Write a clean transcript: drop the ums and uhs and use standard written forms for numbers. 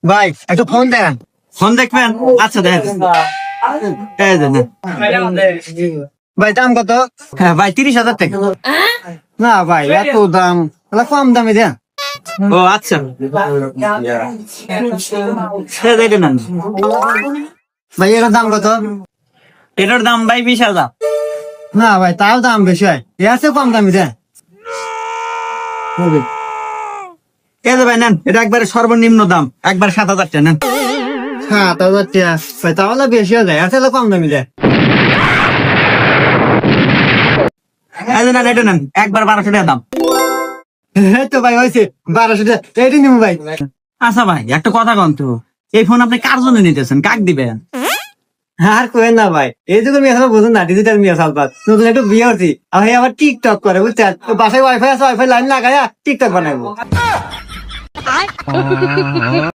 ভাই একটু ফোন দেন। ফোন দেখবেন? আচ্ছা দেখেন। এই যে নেন। ভাই দাম কত? হ্যাঁ ভাই 30,000 টাকা। না ভাই এত দাম, তাহলে কম দামে দেন। ও আচ্ছা, সে দেখে নেন। ভাই এটার দাম কত? এটার দাম ভাই 20,000। না ভাই তাও দাম বেশি হয়, এর চেয়ে কম দামি দেন। এই যে ভাই নেন, এটা একবারে সর্বনিম্ন দাম, একবার 7,000 টাকা নেন। 7,000 টাকা ভাই, তাহলে বেশি হয়ে যায়, এর চেয়ে কম দামি দেন। এই যে নেন, এটা নেন, একবার 1200 টাকা দাম। এই তো ভাই হয়েছে 1200 টাকা, এইটি নিবো ভাই। আচ্ছা ভাই একটা কথা কন তো, এই ফোন আপনি কার জন্য নিতেছেন, কাক দিবেন? আর কোয়েন না ভাই, এই যুগের মেয়ে সব বুঝুন না, ডিজিটাল মেয়ে সালপাত নতুন একটু বিয়ে হচ্ছি, আর ভাই আবার টিকটক করে বুঝছেন, তো বাসায় ওয়াইফাই আছে, ওয়াইফাই লাইন লাগায়া টিকটক বানাবো।